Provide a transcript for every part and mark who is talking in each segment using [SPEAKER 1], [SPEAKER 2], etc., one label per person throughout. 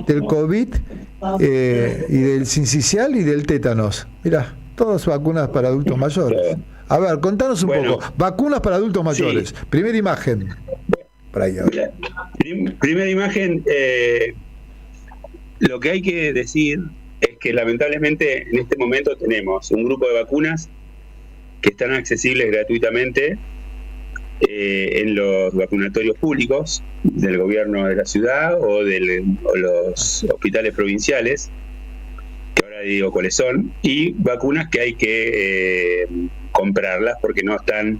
[SPEAKER 1] del COVID y del sincicial y del tétanos. Mirá, todas vacunas para adultos mayores. A ver, contanos un poco. Vacunas para adultos mayores. Sí. Primera imagen. Por ahí,
[SPEAKER 2] primera imagen, lo que hay que decir es que lamentablemente en este momento tenemos un grupo de vacunas que están accesibles gratuitamente en los vacunatorios públicos del gobierno de la ciudad o los hospitales provinciales, que ahora digo cuáles son, y vacunas que hay que comprarlas porque no están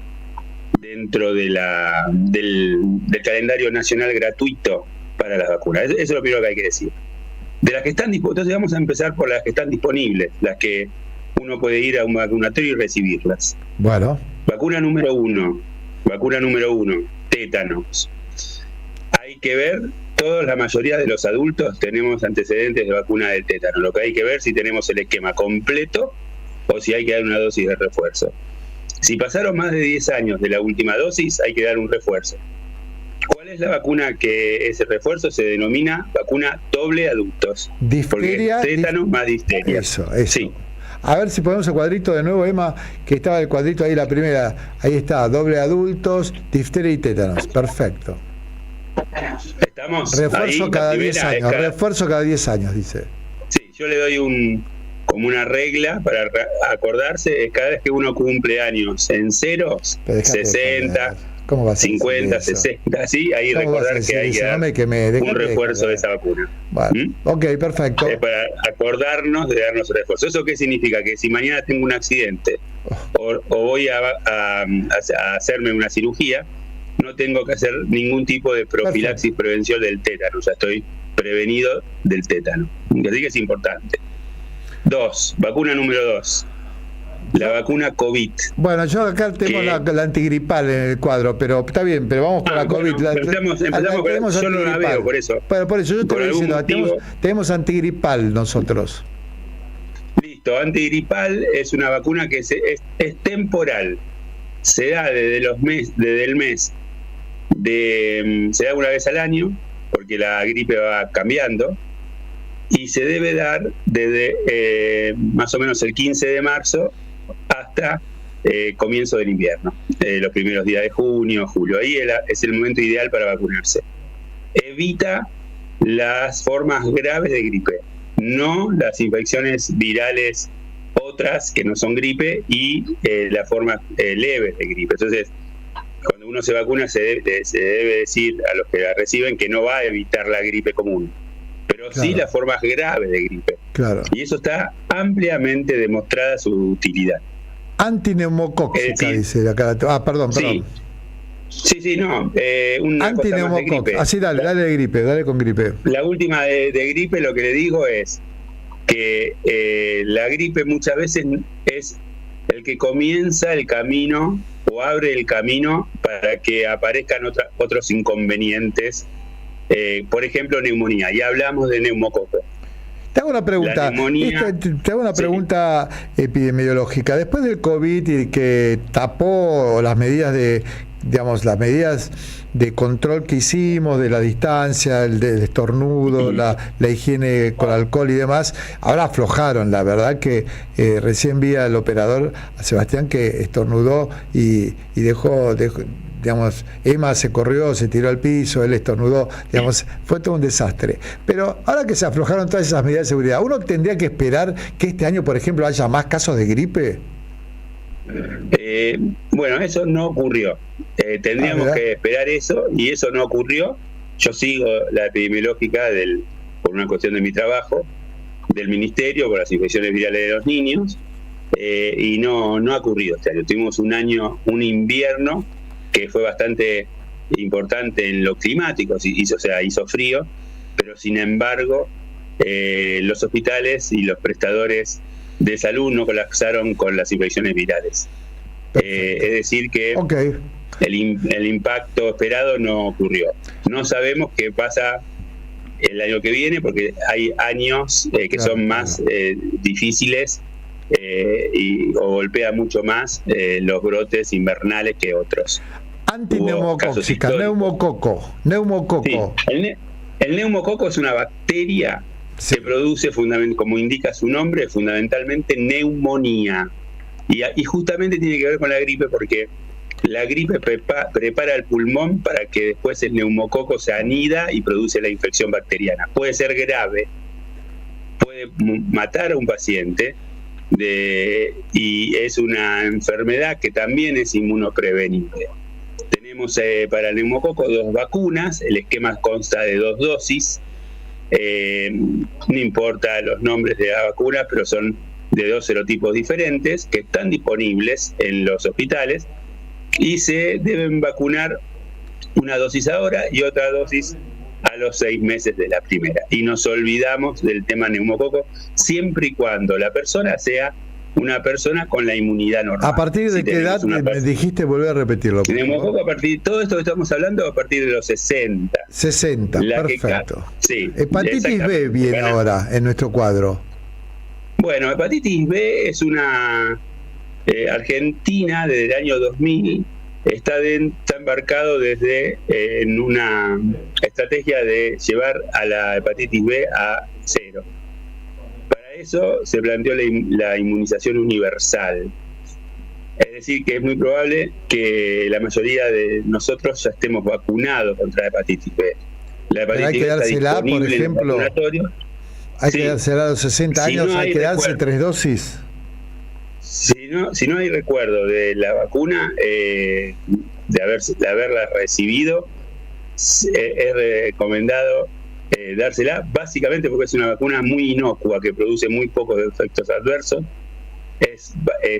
[SPEAKER 2] dentro del calendario nacional gratuito para las vacunas. Eso es lo primero que hay que decir. De las que están disponibles, entonces vamos a empezar por las que están disponibles, las que uno puede ir a un vacunatorio y recibirlas.
[SPEAKER 1] Bueno.
[SPEAKER 2] Vacuna número uno, tétanos. Hay que ver, la mayoría de los adultos tenemos antecedentes de vacuna del tétano. Lo que hay que ver si tenemos el esquema completo o si hay que dar una dosis de refuerzo. Si pasaron más de 10 años de la última dosis, hay que dar un refuerzo. ¿Cuál es la vacuna que ese refuerzo se denomina vacuna doble adultos?
[SPEAKER 1] Difteria,
[SPEAKER 2] porque tétano más difteria.
[SPEAKER 1] Eso.
[SPEAKER 2] Sí.
[SPEAKER 1] A ver si ponemos el cuadrito de nuevo, Emma, que estaba el cuadrito ahí, la primera. Ahí está, doble adultos, difteria y tétanos. Perfecto.
[SPEAKER 2] Estamos
[SPEAKER 1] refuerzo
[SPEAKER 2] ahí,
[SPEAKER 1] cada 10 años. Refuerzo cada 10 años, dice.
[SPEAKER 2] Sí, yo le doy como una regla para acordarse, es cada vez que uno cumple años en ceros, 60, 50, 60, ¿sí? Ahí recordar que hay que dar un refuerzo de esa vacuna.
[SPEAKER 1] Vale. Ok, perfecto.
[SPEAKER 2] Es para acordarnos de darnos el refuerzo. ¿Eso qué significa? Que si mañana tengo un accidente o voy a hacerme una cirugía, no tengo que hacer ningún tipo de profilaxis, prevención del tétano. Ya estoy prevenido del tétano. Así que es importante. Vacuna número 2. La vacuna COVID.
[SPEAKER 1] Bueno, yo acá tengo la antigripal en el cuadro, pero está bien, pero vamos con la COVID.
[SPEAKER 2] Empezamos con yo no la veo, por eso.
[SPEAKER 1] Bueno, por eso yo te voy diciendo, tenemos antigripal nosotros.
[SPEAKER 2] Listo, antigripal es una vacuna que es temporal. Se da desde el mes se da una vez al año, porque la gripe va cambiando, y se debe dar desde más o menos el 15 de marzo hasta comienzo del invierno, los primeros días de junio, julio. Ahí es el momento ideal para vacunarse. Evita las formas graves de gripe, no las infecciones virales otras que no son gripe y las formas leves de gripe. Entonces, cuando uno se vacuna se debe decir a los que la reciben que no va a evitar la gripe común, pero claro, sí las formas graves de gripe.
[SPEAKER 1] Claro.
[SPEAKER 2] Y eso está ampliamente demostrada su utilidad.
[SPEAKER 1] Antineumocóxica, dice acá. Perdón.
[SPEAKER 2] Sí, no.
[SPEAKER 1] Antineumocóxica. Así, dale de gripe, dale con gripe.
[SPEAKER 2] La última de gripe, lo que le digo es que la gripe muchas veces es el que comienza el camino o abre el camino para que aparezcan otros inconvenientes. Por ejemplo, neumonía. Ya hablamos de neumococo.
[SPEAKER 1] Te hago una pregunta. Te hago una pregunta epidemiológica. Después del COVID y que tapó las medidas de control que hicimos, de la distancia, el estornudo, la higiene con alcohol y demás, ahora aflojaron. La verdad que recién vi al operador, a Sebastián, que estornudó y dejó, digamos, Emma se corrió, se tiró al piso, él estornudó, digamos, fue todo un desastre. Pero ahora que se aflojaron todas esas medidas de seguridad, ¿uno tendría que esperar que este año, por ejemplo, haya más casos de gripe?
[SPEAKER 2] Bueno, eso no ocurrió. Tendríamos que esperar eso, y eso no ocurrió. Yo sigo la epidemiológica por una cuestión de mi trabajo, del ministerio, por las infecciones virales de los niños, y no ha ocurrido este año. Tuvimos un invierno que fue bastante importante en lo climático, hizo frío, pero sin embargo los hospitales y los prestadores de salud no colapsaron con las infecciones virales. Es decir que el impacto esperado no ocurrió. No sabemos qué pasa el año que viene, porque hay años que son más difíciles o golpea mucho más los brotes invernales que otros.
[SPEAKER 1] Antineumocóxica, neumococo.
[SPEAKER 2] Sí, El neumococo es una bacteria que produce, como indica su nombre, fundamentalmente neumonía. Y justamente tiene que ver con la gripe, porque la gripe prepara el pulmón para que después el neumococo se anida y produce la infección bacteriana. Puede ser grave, puede matar a un paciente, y es una enfermedad que también es inmunoprevenible. Tenemos para el neumococo 2 vacunas, el esquema consta de 2 dosis, no importa los nombres de las vacunas, pero son de 2 serotipos diferentes que están disponibles en los hospitales y se deben vacunar una dosis ahora y otra dosis a los 6 meses de la primera. Y nos olvidamos del tema neumococo siempre y cuando la persona sea una persona con la inmunidad normal.
[SPEAKER 1] ¿A partir de qué edad me dijiste? Volver a repetirlo.
[SPEAKER 2] Neumococo a partir de todo esto que estamos hablando, a partir de los 60.
[SPEAKER 1] 60, perfecto.
[SPEAKER 2] Sí,
[SPEAKER 1] hepatitis B viene ahora en nuestro cuadro.
[SPEAKER 2] Bueno, hepatitis B es una Argentina desde el año 2000 está embarcado desde en una estrategia de llevar a la hepatitis B a 0. Para eso se planteó la inmunización universal. Es decir, que es muy probable que la mayoría de nosotros ya estemos vacunados contra la hepatitis B. La hepatitis
[SPEAKER 1] hay que dársela, por ejemplo, hay que dársela a los 60 años, no hay que darse 3 dosis.
[SPEAKER 2] Si no hay recuerdo de la vacuna, de haberla recibido, es recomendado dársela, básicamente porque es una vacuna muy inocua que produce muy pocos efectos adversos, es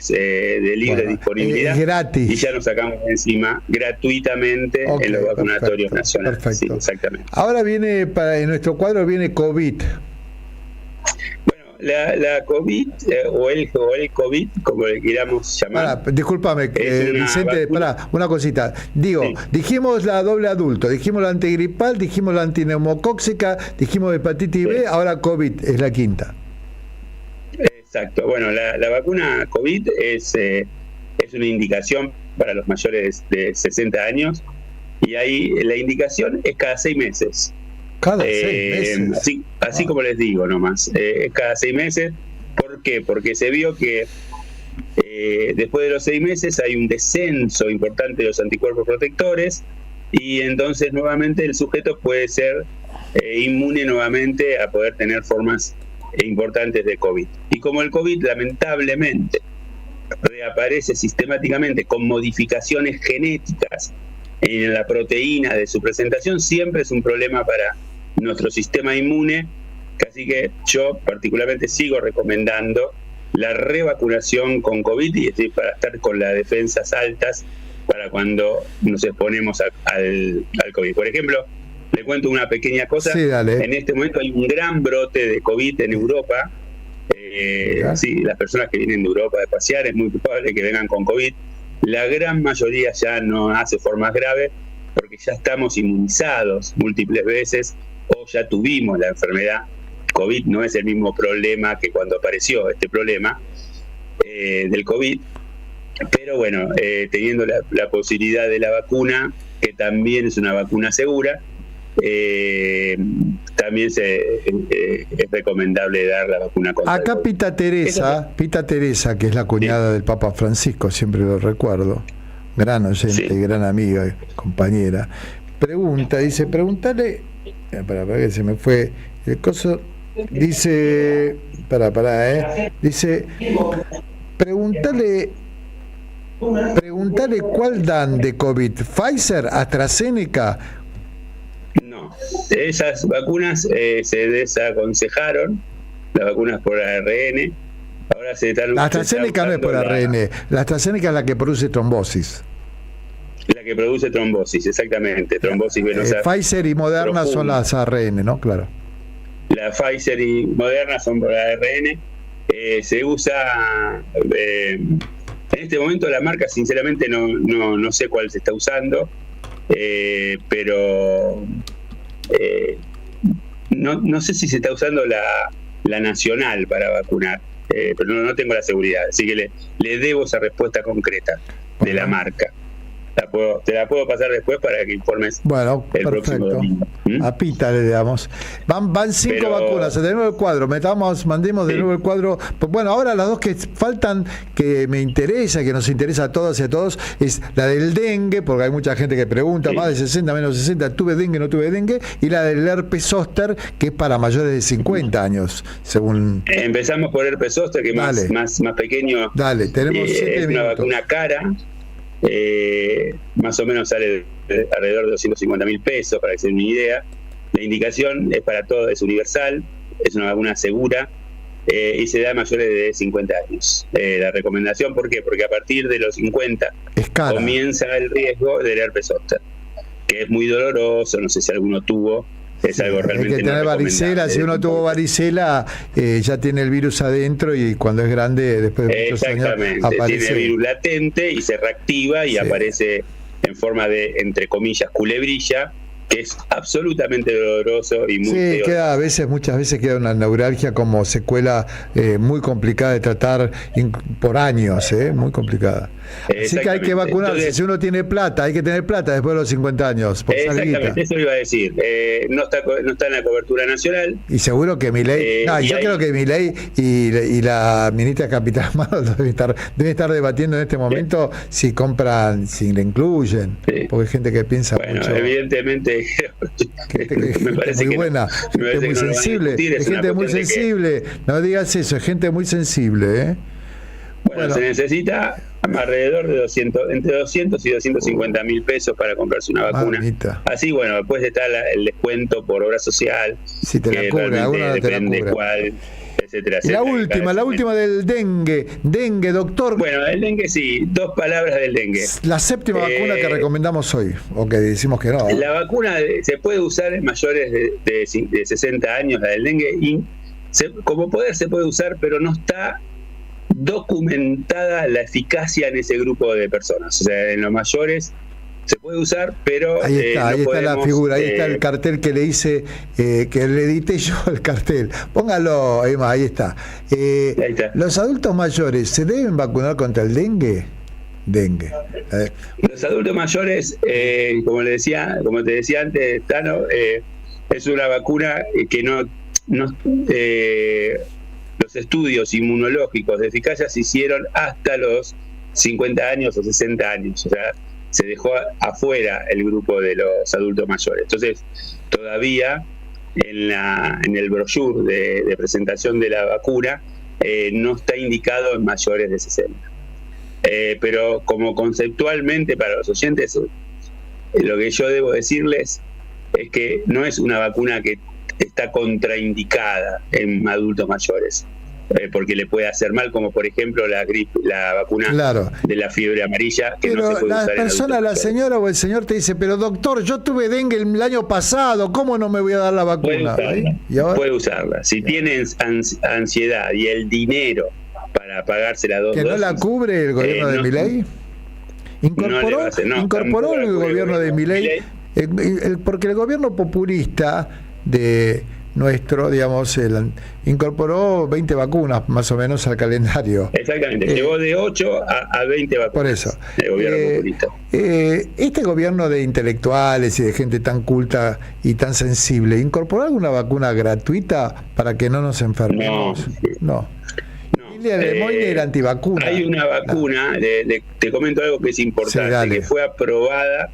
[SPEAKER 2] de libre disponibilidad,
[SPEAKER 1] es gratis,
[SPEAKER 2] y ya nos sacamos encima gratuitamente en los vacunatorios nacionales.
[SPEAKER 1] Perfecto.
[SPEAKER 2] Sí, exactamente.
[SPEAKER 1] Ahora viene en nuestro cuadro viene COVID.
[SPEAKER 2] La COVID o el COVID, como le queramos llamar.
[SPEAKER 1] Discúlpame, Vicente, una cosita. Dijimos la doble adulto, dijimos la antigripal, dijimos la antineumocóxica, dijimos hepatitis B, ahora COVID es la quinta.
[SPEAKER 2] Exacto. Bueno, la vacuna COVID es una indicación para los mayores de 60 años y ahí la indicación es cada 6 meses.
[SPEAKER 1] Cada 6 meses.
[SPEAKER 2] Así como les digo nomás, cada 6 meses. ¿Por qué? Porque se vio que después de los 6 meses hay un descenso importante de los anticuerpos protectores y entonces nuevamente el sujeto puede ser inmune nuevamente a poder tener formas importantes de COVID. Y como el COVID lamentablemente reaparece sistemáticamente con modificaciones genéticas en la proteína de su presentación, siempre es un problema para nuestro sistema inmune, así que yo particularmente sigo recomendando la revacunación con COVID, y es decir, para estar con las defensas altas para cuando nos exponemos al COVID. Por ejemplo, le cuento una pequeña cosa.
[SPEAKER 1] Sí, dale.
[SPEAKER 2] En este momento hay un gran brote de COVID en Europa. Las personas que vienen de Europa de pasear es muy probable que vengan con COVID. La gran mayoría ya no hace formas graves porque ya estamos inmunizados múltiples veces o ya tuvimos la enfermedad. COVID no es el mismo problema que cuando apareció este problema del COVID, pero bueno, teniendo la posibilidad de la vacuna, que también es una vacuna segura, también es recomendable dar la vacuna contra
[SPEAKER 1] acá Pita Teresa, que es la cuñada del Papa Francisco, siempre lo recuerdo, gran oyente, gran amiga y compañera, pregúntale, para que se me fue el coso, dice, dice, pregúntale cuál dan de COVID, Pfizer, AstraZeneca.
[SPEAKER 2] No, esas vacunas se desaconsejaron, las vacunas por ARN. Ahora la
[SPEAKER 1] AstraZeneca no es por ARN, la AstraZeneca es la que produce trombosis.
[SPEAKER 2] La que produce trombosis, exactamente, trombosis venosa.
[SPEAKER 1] Pfizer y Moderna profunda. Son las ARN, ¿no? Claro.
[SPEAKER 2] La Pfizer y Moderna son por ARN. Se usa, en este momento la marca, sinceramente no sé cuál se está usando, pero no sé si se está usando la nacional para vacunar, pero no tengo la seguridad, así que le debo esa respuesta concreta de la marca. Te la puedo pasar después para que informes
[SPEAKER 1] bueno,
[SPEAKER 2] el próximo domingo.
[SPEAKER 1] A Pita le damos. Van 5 vacunas, de nuevo el cuadro, mandemos de nuevo el cuadro. Bueno, ahora las dos que faltan, que me interesa, que nos interesa a todas y a todos, es la del dengue, porque hay mucha gente que pregunta, más de 60, menos de 60, tuve dengue, no tuve dengue, y la del herpes zóster, que es para mayores de 50 años, según...
[SPEAKER 2] Empezamos por herpes zóster, que es más pequeño.
[SPEAKER 1] Dale, tenemos 7
[SPEAKER 2] minutos. Una vacuna cara. Más o menos sale alrededor de 250.000 pesos, para que se den una idea. La indicación es para todo, es universal, es una vacuna segura y se da a mayores de 50 años. La recomendación, ¿por qué? Porque a partir de los 50 comienza el riesgo del herpes zóster, que es muy doloroso, no sé si alguno tuvo. Es algo realmente
[SPEAKER 1] hay que tener varicela, si uno tuvo varicela ya tiene el virus adentro y cuando es grande, después de muchos años, aparece.
[SPEAKER 2] Tiene el virus latente y se reactiva y aparece en forma de, entre comillas, culebrilla, que es absolutamente doloroso y muy
[SPEAKER 1] queda muchas veces queda una neuralgia como secuela muy complicada de tratar por años, muy complicada. Así que hay que vacunarse. Entonces, si uno tiene plata, hay que tener plata después de los 50 años.
[SPEAKER 2] Exactamente, eso iba a decir. No está en la cobertura nacional.
[SPEAKER 1] Y seguro que Milei, yo creo que Milei y la ministra Capital Humano deben estar debatiendo en este momento si compran, si le incluyen, porque hay gente que piensa mucho.
[SPEAKER 2] Evidentemente me parece
[SPEAKER 1] muy buena, gente muy sensible, es gente muy sensible. No digas eso, es gente muy sensible,
[SPEAKER 2] Bueno, se necesita alrededor de entre 200 y 250.000 pesos para comprarse una vacuna. Así, bueno, después está el descuento por obra social,
[SPEAKER 1] si te la cubre, alguna
[SPEAKER 2] depende cuál, etcétera.
[SPEAKER 1] La última del dengue, doctor.
[SPEAKER 2] Bueno, el dengue sí, 2 palabras del dengue.
[SPEAKER 1] La séptima vacuna que recomendamos hoy, o que decimos que no.
[SPEAKER 2] La vacuna se puede usar en mayores de 60 años, la del dengue, y como poder se puede usar, pero no está documentada la eficacia en ese grupo de personas. O sea, en los mayores se puede usar, pero
[SPEAKER 1] ahí está la figura, ahí está el cartel que le hice, que le edité yo el cartel. Póngalo, Emma, ahí está. Ahí está. ¿Los adultos mayores se deben vacunar contra el dengue?
[SPEAKER 2] Los adultos mayores, como te decía antes, Tano, es una vacuna que no los estudios inmunológicos de eficacia se hicieron hasta los 50 años o 60 años, o sea, se dejó afuera el grupo de los adultos mayores. Entonces, todavía en el brochure de presentación de la vacuna no está indicado en mayores de 60. Pero como conceptualmente para los oyentes, lo que yo debo decirles es que no es una vacuna que está contraindicada en adultos mayores, porque le puede hacer mal, como por ejemplo la vacuna de la fiebre amarilla, que
[SPEAKER 1] pero
[SPEAKER 2] no se puede usar
[SPEAKER 1] la persona, la señora o el señor te dice, pero doctor, yo tuve dengue el año pasado, ¿cómo no me voy a dar la vacuna?
[SPEAKER 2] Puede usarla. Si tienen ansiedad y el dinero para pagarse la dosis,
[SPEAKER 1] ¿que no la cubre el gobierno de Milei? ¿Incorporó el gobierno de Milei? Porque el gobierno populista de nuestro, digamos, incorporó 20 vacunas más o menos al calendario.
[SPEAKER 2] Exactamente, llegó de 8 a 20 vacunas.
[SPEAKER 1] Por eso.
[SPEAKER 2] El gobierno populista.
[SPEAKER 1] Este gobierno de intelectuales y de gente tan culta y tan sensible, ¿incorporó alguna vacuna gratuita para que no nos enfermemos? No. Lemoyne era antivacuna.
[SPEAKER 2] Hay una vacuna, te comento algo que es importante, que fue aprobada,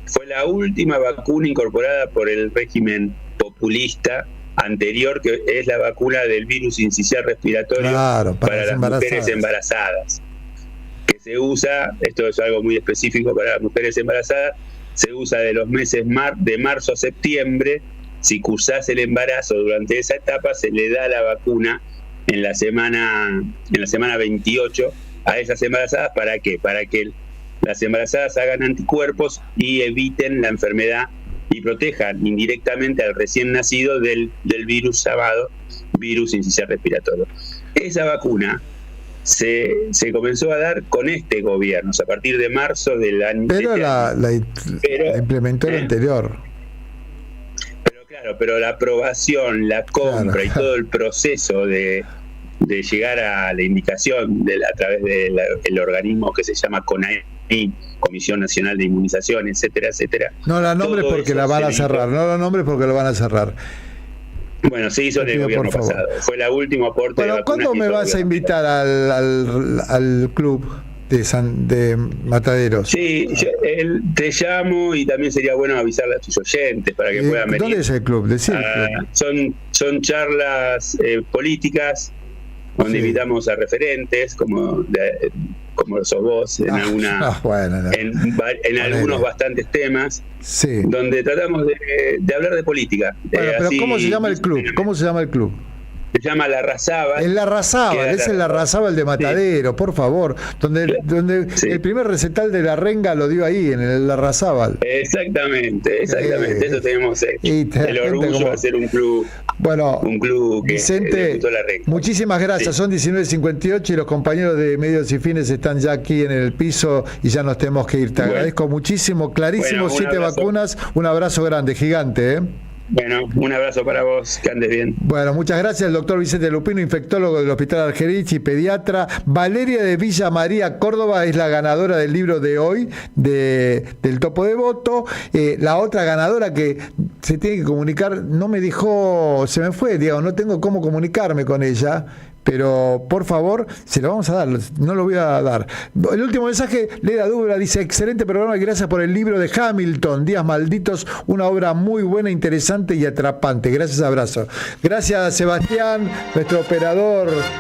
[SPEAKER 2] fue la última vacuna incorporada por el régimen populista anterior, que es la vacuna del virus sincicial respiratorio para las mujeres embarazadas, que se usa, esto es algo muy específico para las mujeres embarazadas, se usa de los meses de marzo a septiembre. Si cursás el embarazo durante esa etapa, se le da la vacuna en la semana 28 a esas embarazadas. ¿Para qué? Para que las embarazadas hagan anticuerpos y eviten la enfermedad y protejan indirectamente al recién nacido del virus llamado virus sincicial respiratorio. Esa vacuna se comenzó a dar con este gobierno, o sea, a partir de marzo del año.
[SPEAKER 1] Pero la implementó el anterior.
[SPEAKER 2] Pero la aprobación, la compra y todo el proceso de llegar a la indicación a través del organismo que se llama CONAEP, CONI, Comisión Nacional de Inmunización, etcétera, etcétera.
[SPEAKER 1] No la nombres porque la van a cerrar, no la nombres porque lo van a cerrar.
[SPEAKER 2] Bueno, se hizo en el gobierno pasado. Fue el último aporte.
[SPEAKER 1] Bueno, ¿cuándo me vas a invitar al club de Mataderos?
[SPEAKER 2] Sí, te llamo y también sería bueno avisarle a tus oyentes para que puedan venir.
[SPEAKER 1] ¿Dónde es el club?
[SPEAKER 2] Son charlas políticas donde invitamos a referentes como sos vos en algunos bastantes temas, donde tratamos de hablar de política.
[SPEAKER 1] Bueno, pero ¿cómo se llama el club? ¿Cómo se llama el club?
[SPEAKER 2] Se llama Larrazábal.
[SPEAKER 1] El Larrazábal, es el Larrazábal de Matadero, por favor. Donde el primer recital de la renga lo dio ahí, en el Larrazábal.
[SPEAKER 2] Exactamente. Eso tenemos el orgullo de hacer un club.
[SPEAKER 1] Bueno,
[SPEAKER 2] que
[SPEAKER 1] Vicente,
[SPEAKER 2] la renga.
[SPEAKER 1] Muchísimas gracias. Son 19:58 y los compañeros de Medios y Fines están ya aquí en el piso y ya nos tenemos que ir. Te agradezco muchísimo, clarísimo, 7 vacunas. Un abrazo grande, gigante,
[SPEAKER 2] Bueno, un abrazo para vos, que andes bien.
[SPEAKER 1] Bueno, muchas gracias. El doctor Vicente Lupino, infectólogo del Hospital Argerich y pediatra. Valeria de Villa María, Córdoba, es la ganadora del libro de hoy, del Topo de Voto. La otra ganadora que se tiene que comunicar, no me dijo, se me fue, Diego, no tengo cómo comunicarme con ella. Pero por favor, se lo vamos a dar, no lo voy a dar. El último mensaje, Leda Dubra dice: excelente programa, gracias por el libro de Hamilton, Días Malditos, una obra muy buena, interesante y atrapante. Gracias, abrazo. Gracias, Sebastián, nuestro operador.